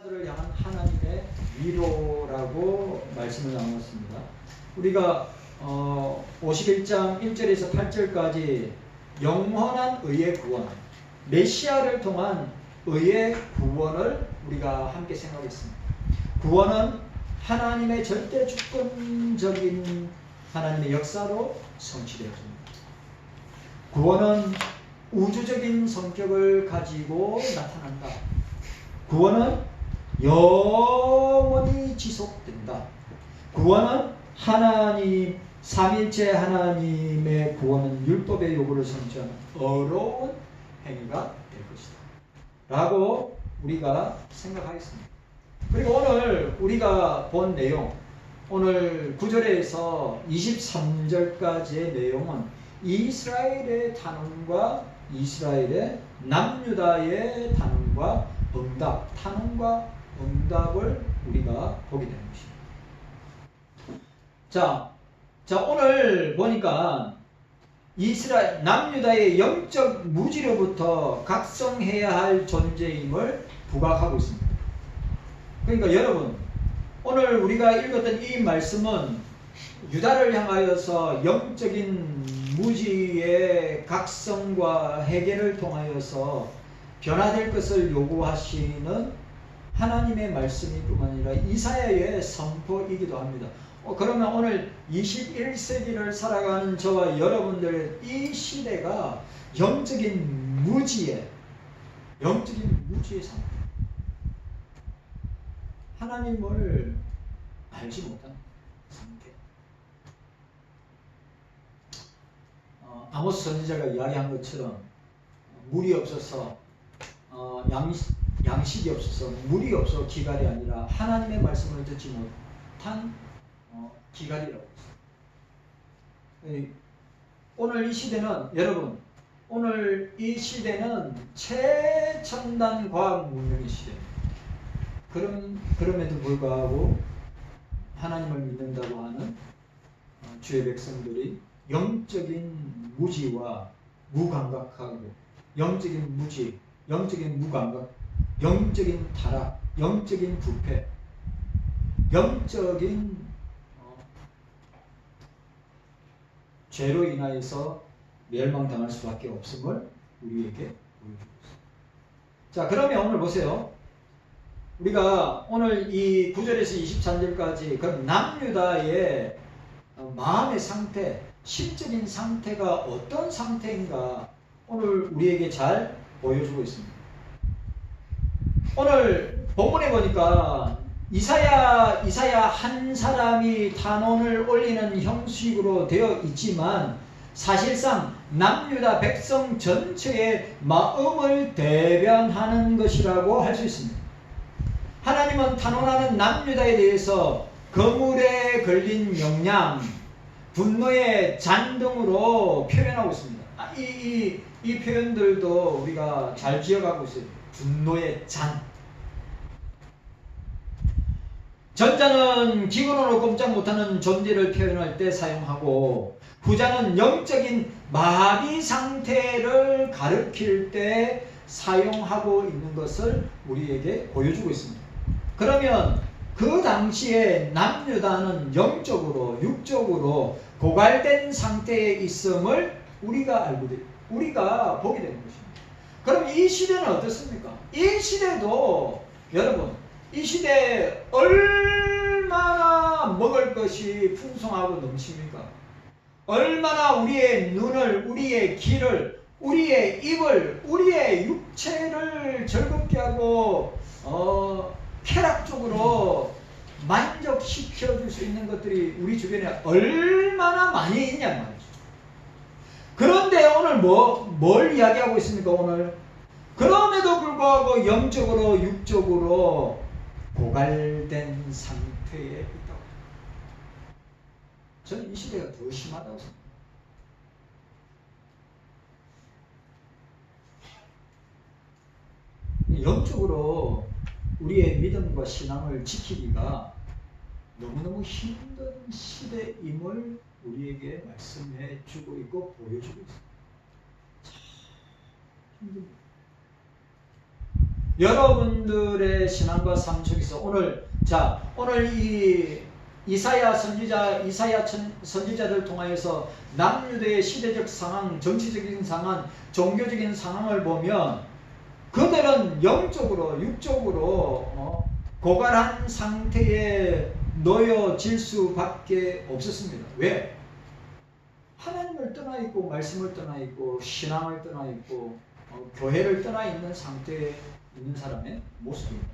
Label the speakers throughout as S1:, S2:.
S1: 들을 향한 하나님의 위로라고 말씀을 나누었습니다. 우리가 51장 1절에서 8절까지 영원한 의의 구원, 메시아를 통한 의의 구원을 우리가 함께 생각했습니다. 구원은 하나님의 절대 주권적인 하나님의 역사로 성취되었습니다. 구원은 우주적인 성격을 가지고 나타난다. 구원은 영원히 지속된다. 구원은 하나님, 삼일체 하나님의 구원은 율법의 요구를 성취하는 어려운 행위가 될 것이다 라고 우리가 생각하겠습니다. 그리고 오늘 우리가 본 내용, 오늘 9절에서 23절까지의 내용은 이스라엘의 탄원과 이스라엘의 남유다의 탄원과 응답, 탄원과 응답을 우리가 보게 되는 것입니다. 자, 오늘 보니까 이스라엘, 남유다의 영적 무지로부터 각성해야 할 존재임을 부각하고 있습니다. 그러니까 여러분, 오늘 우리가 읽었던 이 말씀은 유다를 향하여서 영적인 무지의 각성과 해결을 통하여서 변화될 것을 요구하시는 하나님의 말씀이 뿐만 아니라 이사야의 선포이기도 합니다. 그러면 오늘 21세기를 살아가는 저와 여러분들 이 시대가 영적인 무지의 상태, 하나님을 알지 못한 상태. 아모스 선지자가 이야기한 것처럼 물이 없어서 양식이 없어서 물이 없어 기갈이 아니라 하나님의 말씀을 듣지 못한 기갈이라고 했어요. 오늘 이 시대는 여러분, 오늘 이 시대는 최첨단 과학 문명의 시대입니다. 그럼에도 불구하고 하나님을 믿는다고 하는 주의 백성들이 영적인 무지와 무감각하고 영적인 무지, 영적인 무감각, 영적인 타락, 영적인 부패, 영적인 죄로 인하여서 멸망당할 수밖에 없음을 우리에게 보여주고 있습니다. 자, 그러면 오늘 보세요. 우리가 오늘 이 9절에서 23절까지 그 남유다의 마음의 상태, 실적인 상태가 어떤 상태인가 오늘 우리에게 잘 보여주고 있습니다. 오늘 본문에 보니까 이사야 한 사람이 탄원을 올리는 형식으로 되어 있지만 사실상 남유다 백성 전체의 마음을 대변하는 것이라고 할 수 있습니다. 하나님은 탄원하는 남유다에 대해서 거물에 걸린 영양, 분노의 잔 등으로 표현하고 있습니다. 이 표현들도 우리가 잘 기억하고 있어요. 분노의 잔. 전자는 기근으로 꼼짝 못하는 존재를 표현할 때 사용하고, 후자는 영적인 마비 상태를 가리킬 때 사용하고 있는 것을 우리에게 보여주고 있습니다. 그러면 그 당시에 남유다는 영적으로, 육적으로 고갈된 상태에 있음을 우리가 보게 되는 것입니다. 그럼 이 시대는 어떻습니까? 이 시대도 여러분, 이 시대에 얼마나 먹을 것이 풍성하고 넘칩니까? 얼마나 우리의 눈을, 우리의 귀를, 우리의 입을, 우리의 육체를 즐겁게 하고 쾌락적으로 만족시켜줄 수 있는 것들이 우리 주변에 얼마나 많이 있냔 말이죠. 그런데 오늘 뭘 이야기하고 있습니까? 오늘 그럼에도 불구하고 영적으로 육적으로 고갈된 상태에 있다고. 저는 이 시대가 더 심하다고 생각합니다. 영적으로 우리의 믿음과 신앙을 지키기가 너무너무 힘든 시대임을 우리에게 말씀해 주고 있고 보여주고 있습니다. 참 힘듭니다. 여러분들의 신앙과 삶 속에서 오늘 이 이사야 선지자를 통하여서 남유대의 시대적 상황, 정치적인 상황, 종교적인 상황을 보면 그들은 영적으로, 육적으로 고갈한 상태에 놓여질 수밖에 없었습니다. 왜? 하나님을 떠나 있고, 말씀을 떠나 있고, 신앙을 떠나 있고, 교회를 떠나 있는 상태에 있는 사람의 모습입니다.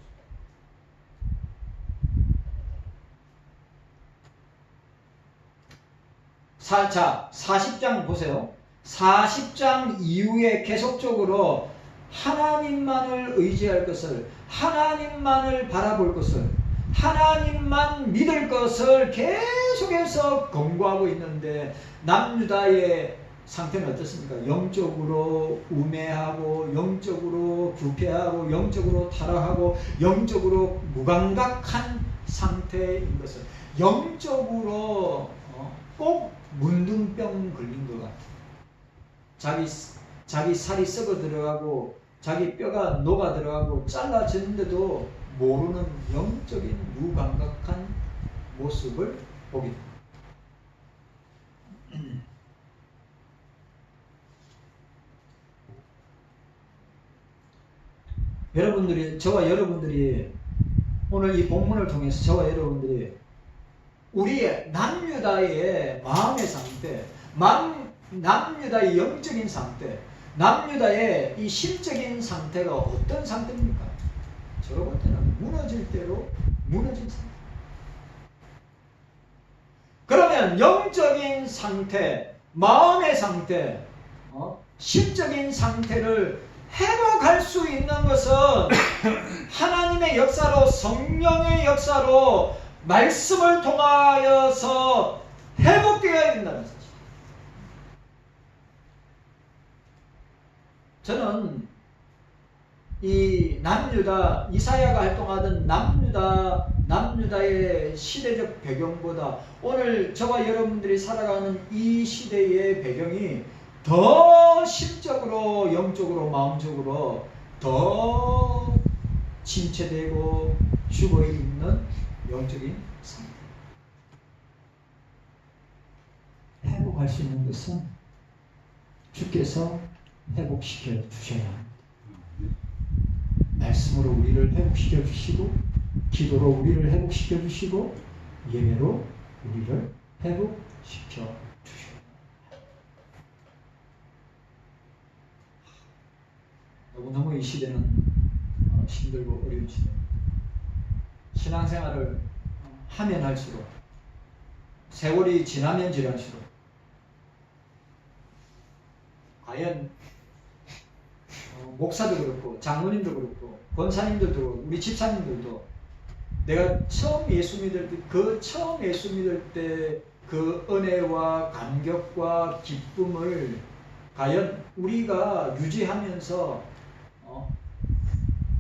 S1: 자, 40장 보세요. 40장 이후에 계속적으로 하나님만을 의지할 것을, 하나님만을 바라볼 것을, 하나님만 믿을 것을 계속해서 권고하고 있는데 남유다의 상태는 어떻습니까? 영적으로 우매하고, 영적으로 부패하고, 영적으로 타락하고, 영적으로 무감각한 상태인 것을, 영적으로 꼭 문둥병 걸린 것 같아요. 자기 살이 썩어 들어가고 자기 뼈가 녹아 들어가고 잘라졌는데도 모르는 영적인 무감각한 모습을 보게 됩니다. 저와 여러분들이 오늘 이 본문을 통해서 저와 여러분들이 우리의 남유다의 마음의 상태, 남유다의 영적인 상태, 남유다의 이 심적인 상태가 어떤 상태입니까? 저로 볼 때는 무너질 대로 무너진 상태. 그러면 영적인 상태, 마음의 상태, 심적인 상태를 회복할 수 있는 것은 하나님의 역사로, 성령의 역사로, 말씀을 통하여서 회복되어야 된다는 사실. 저는 이 남유다, 이사야가 활동하던 남유다의 시대적 배경보다 오늘 저와 여러분들이 살아가는 이 시대의 배경이 더 심적으로, 영적으로, 마음적으로 더 침체되고 죽어있는 영적인 상태. 회복할 수 있는 것은 주께서 회복시켜 주셔야 합니다. 말씀으로 우리를 회복시켜 주시고, 기도로 우리를 회복시켜 주시고, 예배로 우리를 회복시켜 주셔야 합니다. 너무너무 이 시대는 힘들고 어려운 시대입니다. 신앙생활을 하면 할수록, 세월이 지나면 지날수록 과연 목사도 그렇고 장로님도 그렇고 권사님들도 그렇고 우리 집사님들도 내가 처음 예수 믿을 때 그 은혜와 감격과 기쁨을 과연 우리가 유지하면서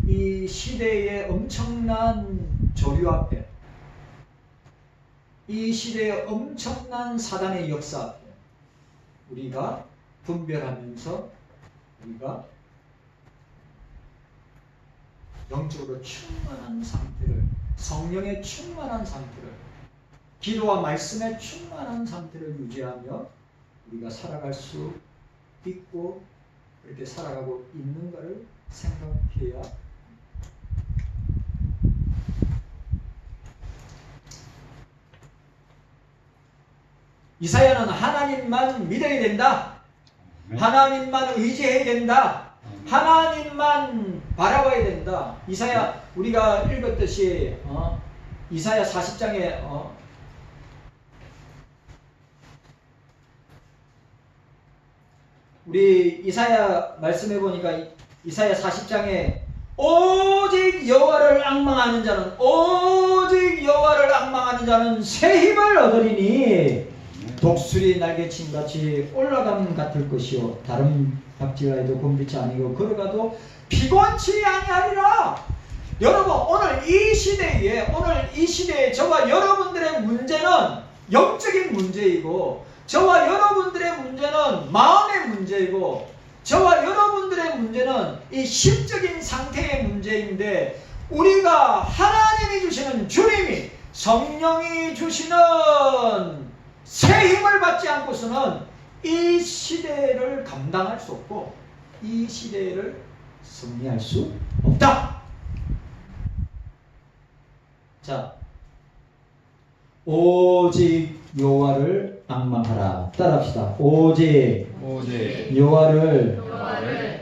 S1: 이 시대의 엄청난 조류 앞에, 이 시대의 엄청난 사단의 역사 앞에 우리가 분별하면서 우리가 영적으로 충만한 상태를, 성령의 충만한 상태를, 기도와 말씀의 충만한 상태를 유지하며 우리가 살아갈 수 있고 그렇게 살아가고 있는 것을 생각해야 합니다. 이사야는 하나님만 믿어야 된다. 하나님만 의지해야 된다. 하나님만 바라봐야 된다. 이사야, 우리가 읽었듯이 이사야 40장에 우리 이사야 말씀해 보니까 이사야 40장에 오직 여호와를 앙망하는 자는 새 힘을 얻으리니 독수리 날개친 같이 올라감 같을 것이요 다른 박질라에도 곤비치 아니고 걸어가도 피곤치 아니하리라. 여러분, 오늘 이 시대에 저와 여러분들의 문제는 영적인 문제이고 저와 여러분들의 문제는 마음의 문제이고 저와 여러분들의 문제는 이 심적인 상태의 문제인데, 우리가 하나님이 주시는, 주님이 성령이 주시는 새 힘을 받지 않고서는 이 시대를 감당할 수 없고 이 시대를 승리할 수 없다. 자, 오직 여호와를 앙망하라. 따라합시다. 오직 여호와를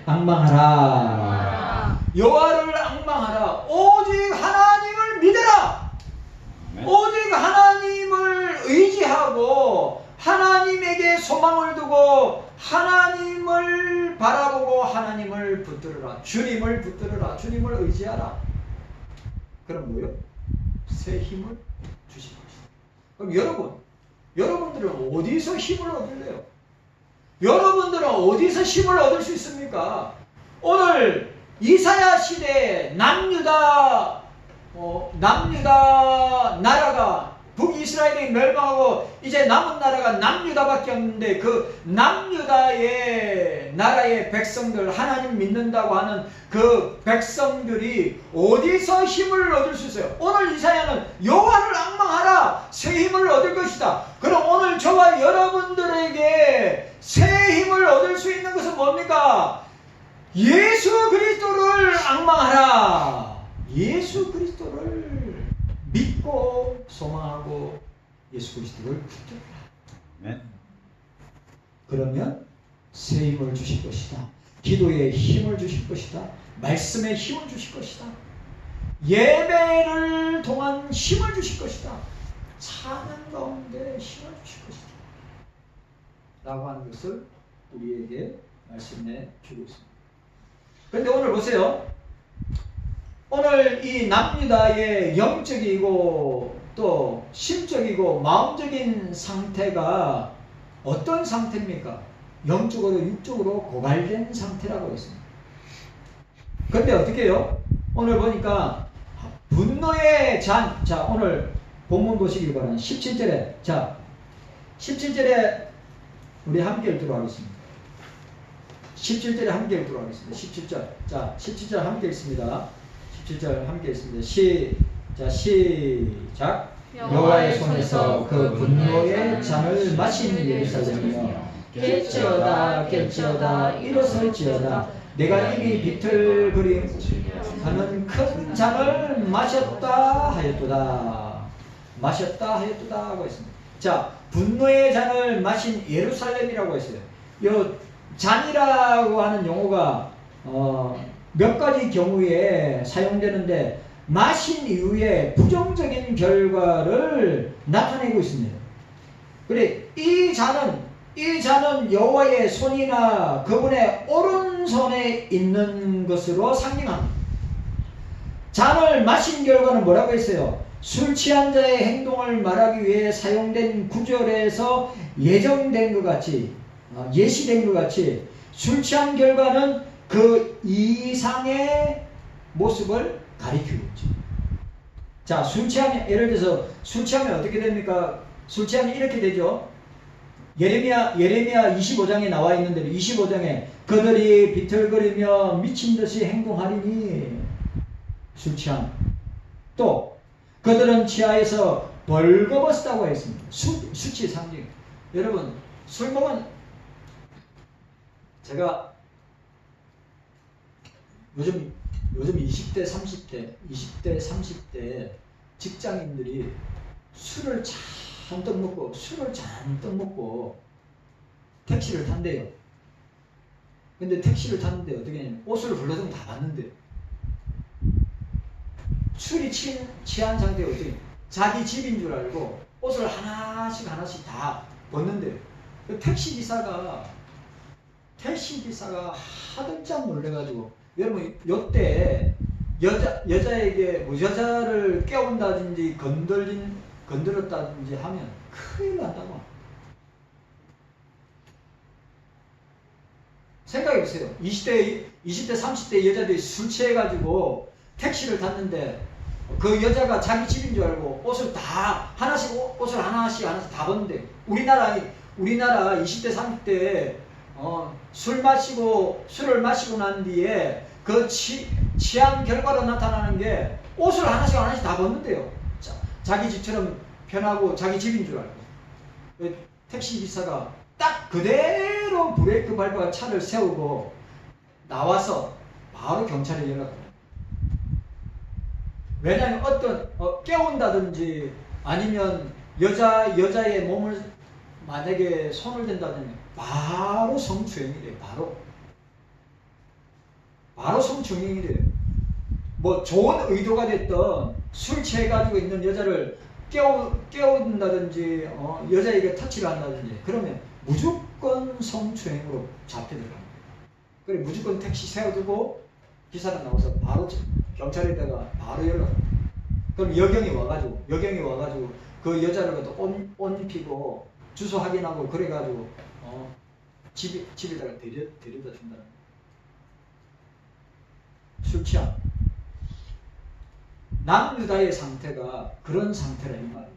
S1: 앙망하라. 여호와를 앙망하라. 오직 하나님을 믿어라. 오직 하나님을 의지하고 하나님에게 소망을 두고 하나님을 바라보고 하나님을 붙들어라. 주님을 붙들어라. 주님을 의지하라. 그럼 뭐요? 새 힘을 주실 것이다. 그럼 여러분들은 어디서 힘을 얻을래요? 여러분들은 어디서 힘을 얻을 수 있습니까? 오늘 이사야 시대에 남유다 나라가 북이스라엘이 멸망하고 이제 남은 나라가 남유다밖에 없는데, 그 남유다의 나라의 백성들, 하나님 믿는다고 하는 그 백성들이 어디서 힘을 얻을 수 있어요? 오늘 이사야는 여호와를 앙망하라. 새 힘을 얻을 것이다. 그럼 오늘 저와 여러분들에게 새 힘을 얻을 수 있는 것은 뭡니까? 예수 그리스도를 앙망하라. 예수 그리스도를 믿고 소망하고 예수 그리스도를 붙들라. 네. 그러면 새 힘을 주실 것이다. 기도에 힘을 주실 것이다. 말씀에 힘을 주실 것이다. 예배를 통한 힘을 주실 것이다. 찬양 가운데 힘을 주실 것이다. 라고 하는 것을 우리에게 말씀해 주고 있습니다. 그런데 오늘 보세요. 오늘 이 남유다의 영적이고 또 심적이고 마음적인 상태가 어떤 상태입니까? 영적으로 육적으로 고갈된 상태라고 했습니다. 그런데 어떻게 해요? 오늘 보니까 분노의 잔. 자, 오늘 본문 보시기 바랍니다. 17절에. 자, 17절에 우리 함께 읽도록 하겠습니다. 17절에 함께 읽도록 하겠습니다. 17절. 자, 17절 함께 읽습니다. 17절 함께 읽습니다. 시작. 여호와의 손에서 그 분노의 잔을 마신 예루살렘이여, 깰지어다 깰지어다 일어설지어다. 내가 입이 비틀거림하는 큰 잔을 마셨다 하였도다. 마셨다 하였도다 하고 있습니다. 자, 분노의 잔을 마신 예루살렘이라고 했어요. 이 잔이라고 하는 용어가 몇 가지 경우에 사용되는데, 마신 이후에 부정적인 결과를 나타내고 있습니다. 그래, 이 잔은 여호와의 손이나 그분의 오른손에 있는 것으로 상징합니다. 잔을 마신 결과는 뭐라고 했어요? 술 취한 자의 행동을 말하기 위해 사용된 구절에서 예정된 것 같이, 예시된 것 같이, 술 취한 결과는 그 이상의 모습을 가리키고 있죠. 자, 술 취하면, 예를 들어서 술 취하면 어떻게 됩니까? 술 취하면 이렇게 되죠. 예레미야 25장에 나와 있는 대로 25장에 그들이 비틀거리며 미친 듯이 행동하리니 술 취함. 또 그들은 지하에서 벌거벗었다고 했습니다. 수치 상징. 여러분, 술 먹은, 제가 요즘 20대 30대 직장인들이 술을 잔뜩 먹고 택시를 탄대요. 근데 택시를 탔는데 어떻게 했냐면 옷을 불러주면 다 봤는데, 술이 취한 상태에 어떻게 자기 집인 줄 알고 옷을 하나씩 다 벗는데, 그 택시 기사가 하들짝 놀래가지고, 여러분 요때 여자에게 여자를 깨운다든지 건드렸다든지 하면 큰일 난다고. 생각해보세요. 20대 30대 여자들이 술 취해가지고 택시를 탔는데 그 여자가 자기 집인 줄 알고 옷을 하나씩 다 벗는데, 우리나라 20대 30대 술을 마시고 난 뒤에 그 취한 결과로 나타나는 게 옷을 하나씩 다 벗는데요. 자기 집처럼 편하고 자기 집인 줄 알고. 택시 기사가 딱 그대로 브레이크 밟아 차를 세우고 나와서 바로 경찰에 연락합니다. 왜냐하면 깨운다든지 아니면 여자의 몸을 만약에 손을 댄다면 바로 성추행이래요. 바로 성추행이래요. 뭐 좋은 의도가 됐던 술 취해가지고 있는 여자를 깨운다든지 여자에게 터치를 한다든지 그러면 무조건 성추행으로 잡혀 들어갑니다. 그래 무조건 택시 세워두고 기사가 나와서 바로 경찰에다가 바로 연락합니다. 그럼 여경이 와가지고 그 여자를 옷 입히고 주소 확인하고 그래가지고 집에다가 데려다 준다는 거예요. 술 취한 남유다의 상태가 그런 상태라 이 말이에요.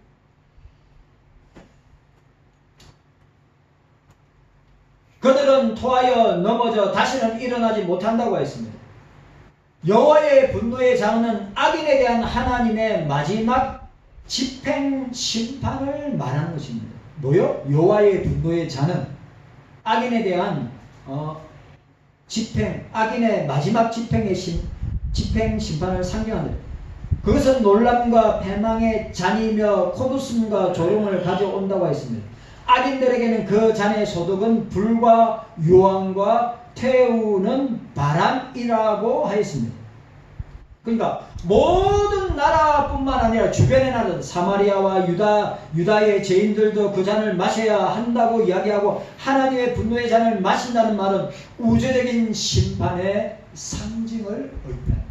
S1: 그들은 토하여 넘어져 다시는 일어나지 못한다고 했습니다. 여호와의 분노의 장은 악인에 대한 하나님의 마지막 집행 심판을 말하는 것입니다. 뭐요? 여호와의 분노의 잔은 악인에 대한 악인의 마지막 집행 심판을 상징합니다. 그것은 놀람과 패망의 잔이며 코웃음과 조롱을 가져온다고 했습니다. 악인들에게는 그 잔의 소득은 불과 유황과 태우는 바람이라고 하였습니다. 그러니까 모든 나라뿐만 아니라 주변의 나라들 사마리아와 유다의 죄인들도 그 잔을 마셔야 한다고 이야기하고 하나님의 분노의 잔을 마신다는 말은 우주적인 심판의 상징을 의미합니다.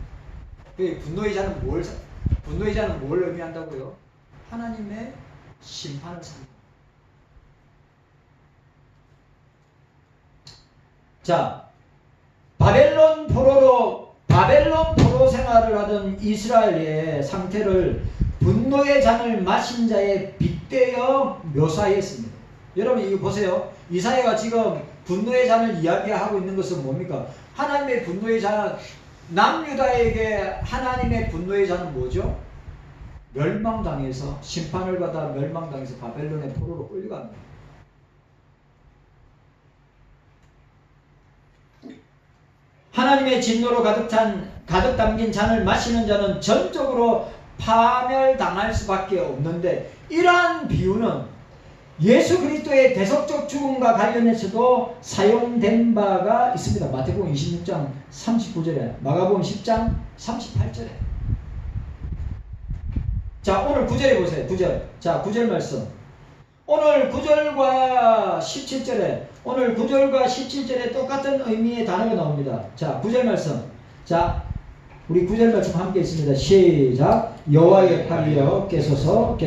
S1: 분노의 잔은 뭘 의미한다고요? 하나님의 심판을 상징합니다. 자, 바벨론 포로 생활을 하던 이스라엘의 상태를 분노의 잔을 마신 자에 빗대어 묘사했습니다. 여러분 이거 보세요. 이사야가 지금 분노의 잔을 이야기하고 있는 것은 뭡니까? 하나님의 분노의 잔, 남유다에게 하나님의 분노의 잔은 뭐죠? 멸망당해서 심판을 받아 멸망당해서 바벨론의 포로로 끌려갑니다. 하나님의 진노로 가득 담긴 잔을 마시는 자는 전적으로 파멸당할 수밖에 없는데 이러한 비유는 예수 그리스도의 대속적 죽음과 관련해서도 사용된 바가 있습니다. 마태복음 26장 39절에 마가복음 10장 38절에 자 오늘 9절에 보세요. 9절. 자 9절 말씀. 오늘 9절과 17절에 똑같은 의미의 단어가 나옵니다. 자 9절 말씀. 자 우리 9절 말씀 함께 있습니다. 시작. 여호와의 팔이여 깨소서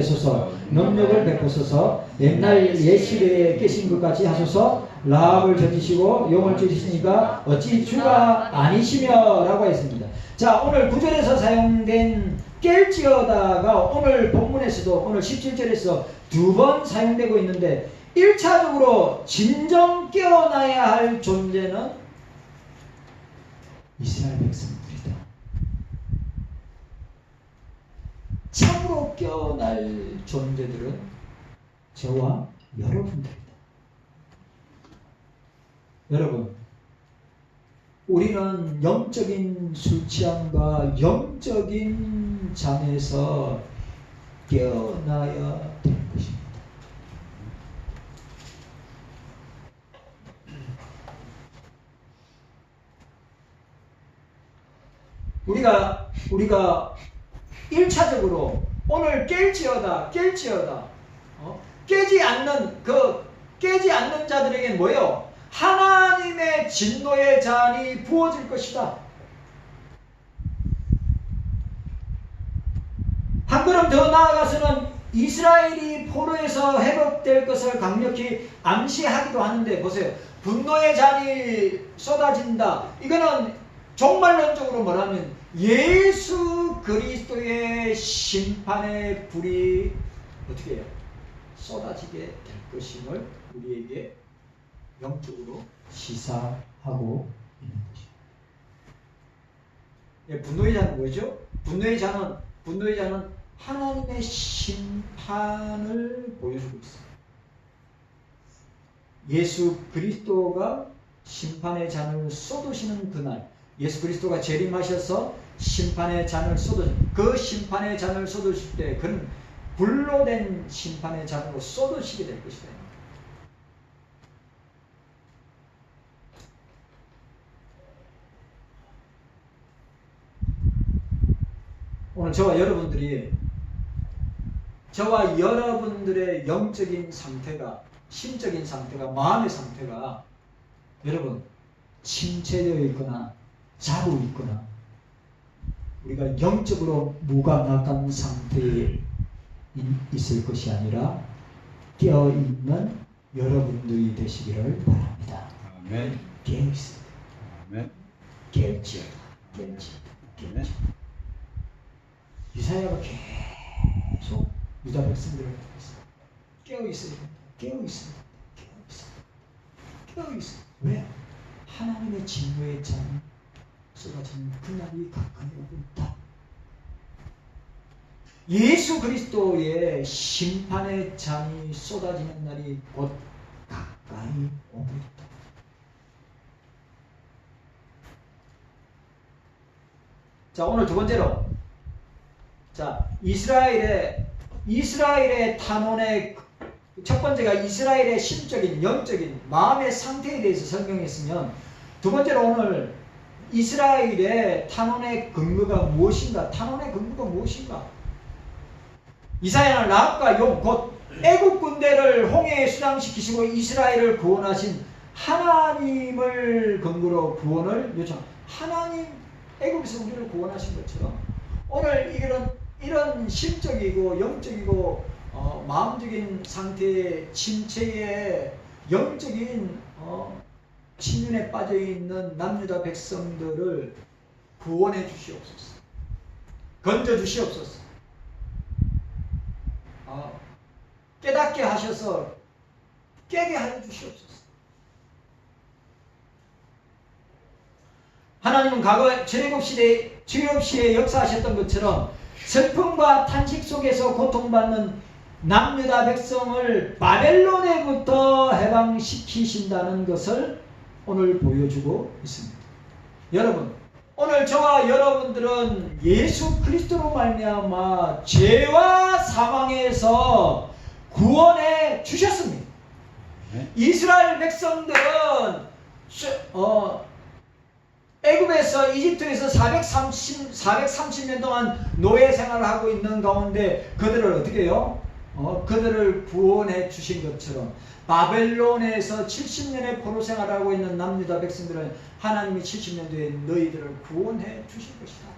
S1: 능력을 베푸소서 옛날 옛시대에 깨신 것 같이 하소서 라합을 저지시고 용을 찢으시니까 어찌 주가 아니시며 라고 했습니다. 자 오늘 9절에서 사용된 깰지어다가 오늘 본문에서도 오늘 17절에서 두 번 사용되고 있는데 1차적으로 진정 깨어나야 할 존재는 이스라엘 백성들이다. 참으로 깨어날 존재들은 저와 여러분들이다. 여러분 우리는 영적인 술취함과 영적인 잠에서 깨어나야 될 것입니다. 우리가 1차적으로 오늘 깰지어다 깨지 않는 자들에게 뭐예요? 하나님의 진노의 잔이 부어질 것이다. 한 걸음 더 나아가서는 이스라엘이 포로에서 회복될 것을 강력히 암시하기도 하는데 보세요. 분노의 잔이 쏟아진다. 이거는 종말론적으로 말하면 예수 그리스도의 심판의 불이 어떻게 해요? 쏟아지게 될 것임을 우리에게 영적으로 시사하고 있는 것입니다. 분노의 자는 뭐죠? 분노의 자는 하나님의 심판을 보여주고 있습니다. 예수 그리스도가 심판의 잔을 쏟으시는 그날, 예수 그리스도가 재림하셔서 심판의 잔을 그 심판의 잔을 쏟으실 때 그는 불로 된 심판의 잔으로 쏟으시게 될 것이다. 오늘 저와 여러분들의 영적인 상태가, 심적인 상태가, 마음의 상태가 여러분 침체되어 있거나 자고 있거나 우리가 영적으로 무감각한 상태에 있을 것이 아니라 깨어있는 여러분들이 되시기를 바랍니다.
S2: 아멘.
S1: 깨어있습니다.
S2: 아멘.
S1: 깨어지어다. 이사야가 계속 유다 백성들을 보면서 깨어있어야 된다. 깨어있습니다. 왜? 하나님의 진노의 잔이 쏟아지는 그날이 가까이 오고 있다. 예수 그리스도의 심판의 잔이 쏟아지는 날이 곧 가까이 오고 있다. 자, 오늘 두 번째로, 자, 이스라엘의 탄원의 첫 번째가 이스라엘의 심적인, 영적인, 마음의 상태에 대해서 설명했으면, 두 번째로 오늘 이스라엘의 탄원의 근거가 무엇인가? 탄원의 근거가 무엇인가? 이사야는 라합과 용, 곧 애국 군대를 홍해에 수장시키시고 이스라엘을 구원하신 하나님을 근거로 구원을 요청. 하나님, 애국에서 우리를 구원하신 것처럼 오늘 이런 심적이고 영적이고 마음적인 상태의 침체에 영적인 침륜에 빠져있는 남유다 백성들을 구원해 주시옵소서. 건져 주시옵소서. 깨닫게 하셔서 깨게 하여 주시옵소서. 하나님은 과거 출애굽시대에 역사하셨던 것처럼 슬픔과 탄식 속에서 고통받는 남유다 백성을 바벨론에부터 해방시키신다는 것을 오늘 보여주고 있습니다. 여러분, 오늘 저와 여러분들은 예수 그리스도로 말미암아 죄와 사망에서 구원해 주셨습니다. 이스라엘 백성들은 애굽에서 이집트에서 430년 동안 노예 생활을 하고 있는 가운데 그들을 어떻게 해요? 그들을 구원해 주신 것처럼 바벨론에서 70년의 포로 생활을 하고 있는 남유다 백성들은 하나님이 70년 뒤에 너희들을 구원해 주실 것이다.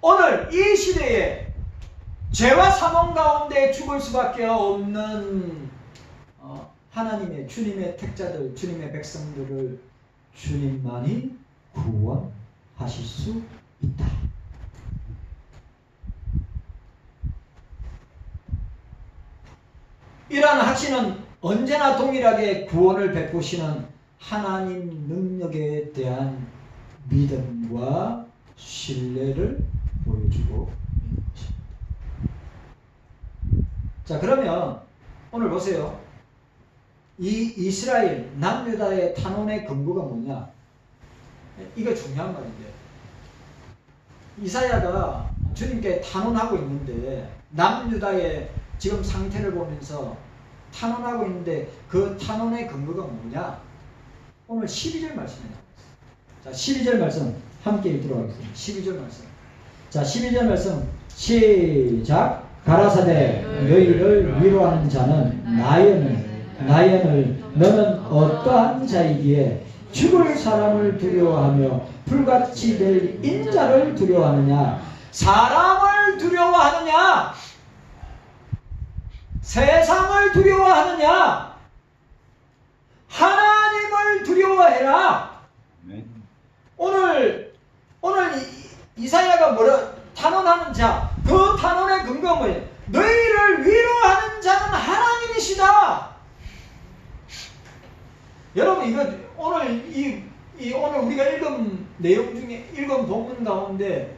S1: 오늘 이 시대에 죄와 사망 가운데 죽을 수밖에 없는 하나님의 주님의 택자들, 주님의 백성들을 주님만이 구원하실 수 있다. 이러한 확신은 언제나 동일하게 구원을 베푸시는 하나님 능력에 대한 믿음과 신뢰를 보여주고 있는 것입니다. 자, 그러면 오늘 보세요. 이 이스라엘 남유다의 탄원의 근거가 뭐냐? 이거 중요한 말인데, 이사야가 주님께 탄원하고 있는데 남유다의 지금 상태를 보면서 탄원하고 있는데 그 탄원의 근거가 뭐냐? 오늘 12절 말씀에 나와 있어요. 자, 12절 말씀 함께 읽도록 하겠습니다. 12절 말씀. 자, 12절 말씀 시작. 가라사대 너희를 위로하는 자는 나연을 너는 어떠한 자이기에 죽을 사람을 두려워하며 불같이 될 인자를 두려워하느냐? 사람을 두려워하느냐? 세상을 두려워하느냐? 하나님을 두려워해라. 오늘 이사야가 뭐라 탄원하는 자, 그 탄원의 근거가 뭐예요? 너희를 위로하는 자는 하나님이시다. 여러분 이거 오늘 오늘 우리가 읽은 내용 중에 읽은 본문 가운데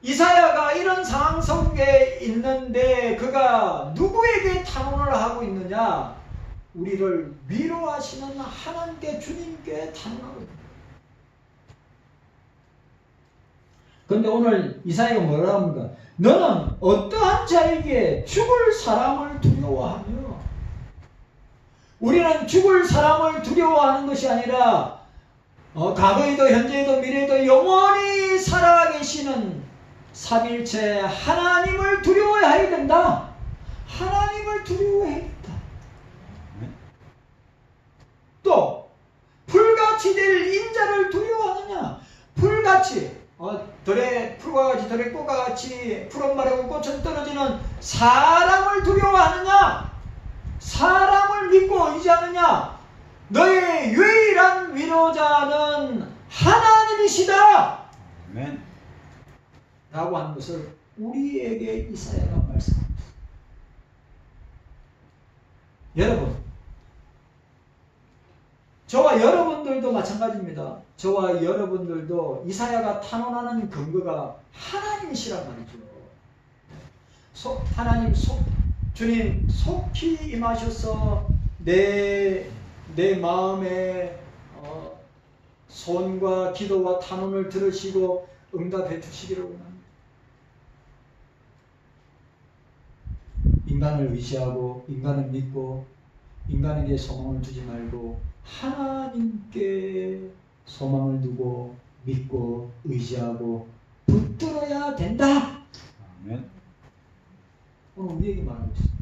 S1: 이사야가 이런 상황 속에 있는데 그가 누구에게 탄원을 하고 있느냐? 우리를 위로하시는 하나님께 주님께 탄원하고 있다. 그런데 오늘 이사야가 뭐라 합니까? 너는 어떠한 자에게 죽을 사람을 두려워하며 우리는 죽을 사람을 두려워하는 것이 아니라 과거에도 현재에도 미래에도 영원히 살아계시는 삼일체 하나님을 두려워해야 된다. 하나님을 두려워해야 된다. 또 풀같이 될 인자를 두려워하느냐? 풀같이 풀과 같이 들의 꽃과 같이 푸른 마르고 꽃은 떨어지는 사람을 두려워하느냐? 사람을 믿고 의지하느냐? 너의 유일한 위로자는 하나님이시다.
S2: 아멘.
S1: 라고 하는 것을 우리에게 이사야가 말씀합니다. 여러분, 저와 여러분들도 마찬가지입니다. 저와 여러분들도 이사야가 탄원하는 근거가 하나님이시란 말이죠. 하나님 주님 속히 임하셔서 내 마음에 소원과 기도와 탄원을 들으시고 응답해 주시기를 원합니다. 인간을 의지하고 인간을 믿고 인간에게 소망을 두지 말고 하나님께 소망을 두고 믿고 의지하고 붙들어야 된다.
S2: 아멘.
S1: 오늘 우리에게 말하고 있습니다.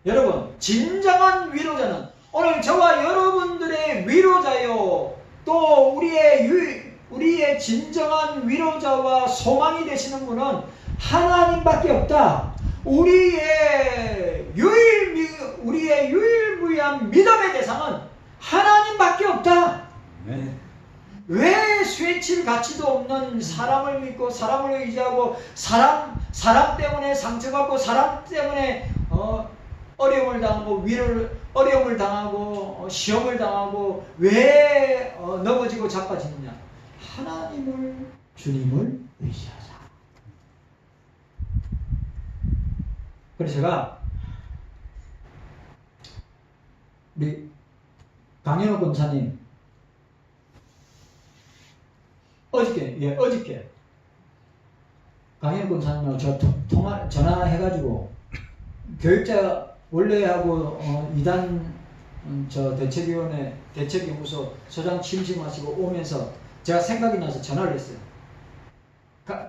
S1: 여러분, 진정한 위로자는 오늘 저와 여러분들의 위로자요, 또 우리의 진정한 위로자와 소망이 되시는 분은 하나님밖에 없다. 우리의 유일무이한 믿음의 대상은 하나님밖에 없다.
S2: 네.
S1: 왜 쇠칠 가치도 없는 사람을 믿고 사람을 의지하고 사람 때문에 상처받고 사람 때문에 어려움을 당하고 어려움을 당하고 시험을 당하고 왜 넘어지고 자빠지느냐? 하나님을 주님을 의지하자. 그래서 제가 우리 강현우 권사님 어저께 강현우 권사님하고 전화해가지고 교육자 원래하고 2단 대책위원회 대책연구소 소장 취임식마치고 오면서 제가 생각이 나서 전화를 했어요.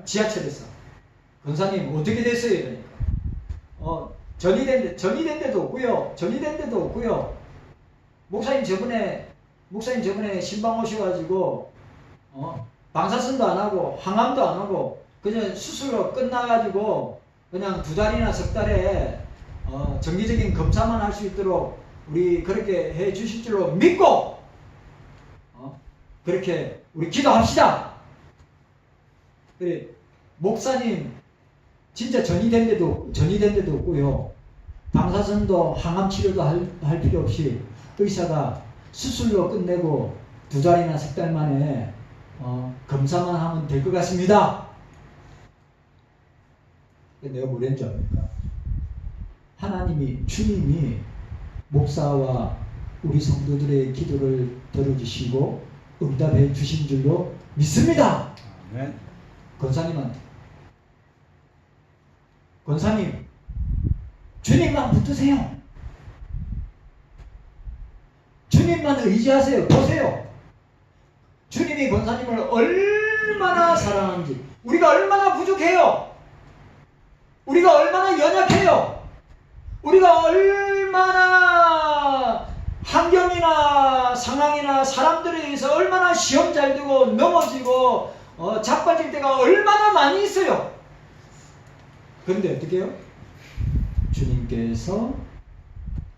S1: 지하철에서 권사님 어떻게 됐어요? 그러니까 전이된 데도 없고요. 목사님 저번에 신방 오셔가지고 방사선도 안 하고 항암도 안 하고 그냥 수술로 끝나가지고 그냥 2달이나 석 달에 정기적인 검사만 할 수 있도록 우리 그렇게 해 주실 줄로 믿고 그렇게 우리 기도합시다. 그래, 목사님 진짜 전이된 데도 없고요. 방사선도 항암 치료도 할 필요 없이 의사가 수술로 끝내고 2달이나 석 달 만에 검사만 하면 될 것 같습니다. 내가 뭐랬는 줄 압니까? 주님이 목사와 우리 성도들의 기도를 들어주시고 응답해 주신 줄로 믿습니다.
S2: 아멘.
S1: 권사님 주님만 붙드세요. 주님만 의지하세요. 보세요. 주님이 권사님을 얼마나 사랑하는지, 우리가 얼마나 부족해요. 우리가 얼마나 연약해요. 우리가 얼마나 환경이나 상황이나 사람들에 의해서 얼마나 시험 잘 되고 넘어지고 자빠질 때가 얼마나 많이 있어요. 그런데 어떻게 해요? 주님께서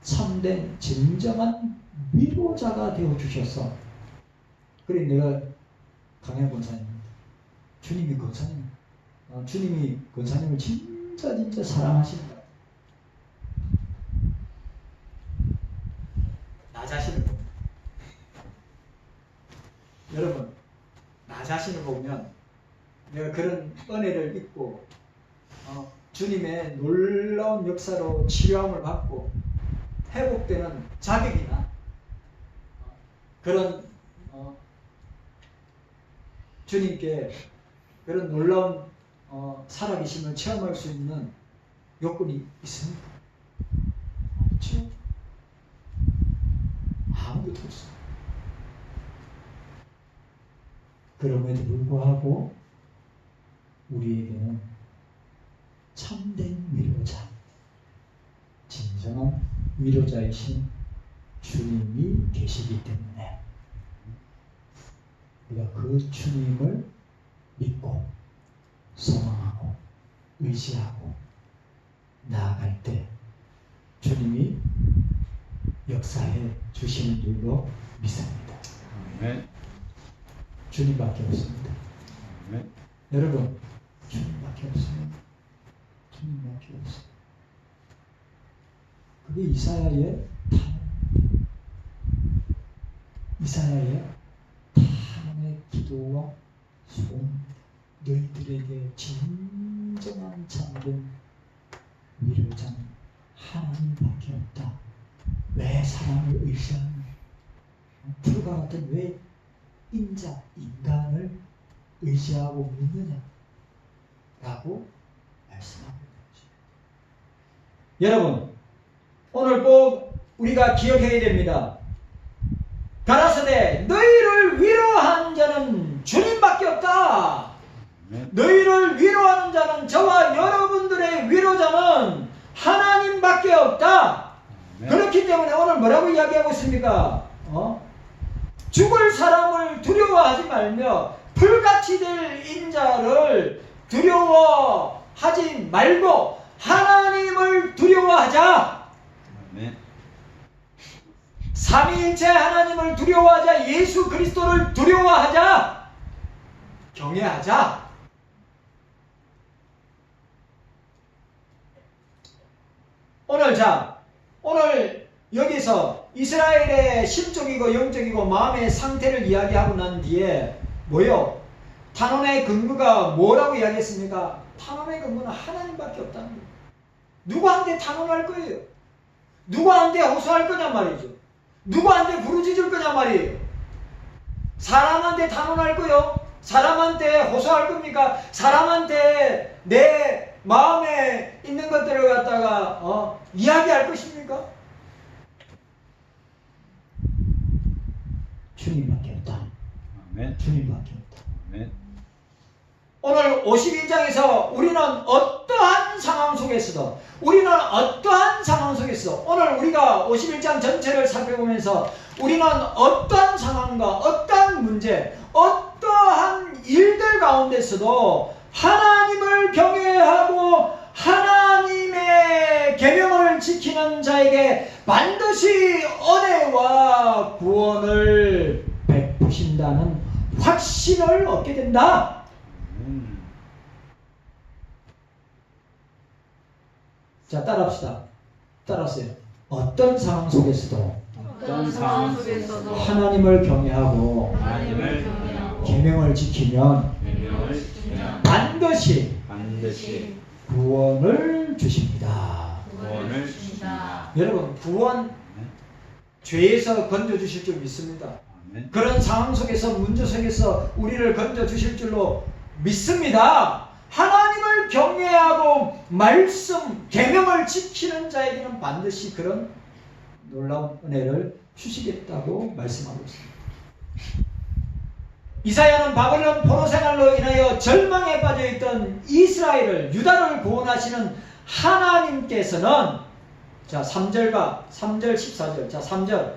S1: 참된 진정한 위로자가 되어주셔서, 그래 내가 강현 권사님입니다. 주님이 권사님, 주님이 권사님을 진짜 사랑하십니다. 보면 내가 그런 은혜를 입고 주님의 놀라운 역사로 치료함을 받고 회복되는 자격이나 그런 주님께 그런 놀라운 살아계심을 체험할 수 있는 요건이 있습니까? 없죠. 아무것도 없어요. 그럼에도 불구하고 우리에게는 참된 위로자, 진정한 위로자이신 주님이 계시기 때문에 우리가 그 주님을 믿고 소망하고 의지하고 나아갈 때 주님이 역사해 주시는 줄로 믿습니다.
S2: 아멘.
S1: 주님밖에 없습니다.
S2: 아멘.
S1: 여러분, 주님밖에 없어요. 주님밖에 없어요. 그게 이사야의 탄원의 기도와 소원, 너희들에게 진정한 참된 위로자는 하나님밖에 없다. 왜 사람을 의지하느냐? 불과 같은 왜 인간을 의지하고 믿느냐? 라고 말씀하고 있는 거죠. 여러분, 오늘 꼭 우리가 기억해야 됩니다. 가라사대 너희를 위로한 자는 주님밖에 없다. 너희를 위로하는 자는 저와 여러분들의 위로자는 하나님밖에 없다. 그렇기 때문에 오늘 뭐라고 이야기하고 있습니까? 죽을 사람을 두려워하지 말며 풀같이 될 인자를 두려워하지 말고 하나님을 두려워하자. 삼위일체 하나님을 두려워하자. 예수 그리스도를 두려워하자. 경외하자. 오늘 여기서 이스라엘의 심적이고 영적이고 마음의 상태를 이야기하고 난 뒤에 뭐요? 탄원의 근거가 뭐라고 이야기했습니까? 탄원의 근거는 하나님밖에 없다는 거예요. 누구한테 탄원할 거예요? 누구한테 호소할 거냔 말이죠. 누구한테 부르짖을 거냔 말이에요. 사람한테 탄원할 거요? 사람한테 호소할 겁니까? 사람한테 내 마음에 있는 것들을 갖다가 이야기할 것입니까? 주님밖에 없다.
S2: 아멘.
S1: 주님밖에 없다.
S2: 아멘.
S1: 오늘 51장에서 우리는 어떠한 상황 속에서도 오늘 우리가 51장 전체를 살펴보면서 우리는 어떠한 상황과 어떠한 문제, 어떠한 일들 가운데서도 하나님을 경외하고 하나님의 계명을 지키는 자에게 반드시 은혜와 구원을 베푸신다는 확신을 얻게 된다. 자, 따라합시다. 따라하세요. 어떤 상황 속에서도 하나님을 경외하고 계명을 지키면 반드시 구원을 주십니다. 여러분, 구원 죄에서 건져주실 줄 믿습니다. 그런 상황 속에서 문제 속에서 우리를 건져주실 줄로 믿습니다. 하나님을 경외하고 말씀, 계명을 지키는 자에게는 반드시 그런 놀라운 은혜를 주시겠다고 말씀하고 있습니다. 이사야는 바벨론 포로 생활로 인하여 절망에 빠져있던 이스라엘을, 유다를 구원하시는 하나님께서는 자, 3절 14절. 자, 3절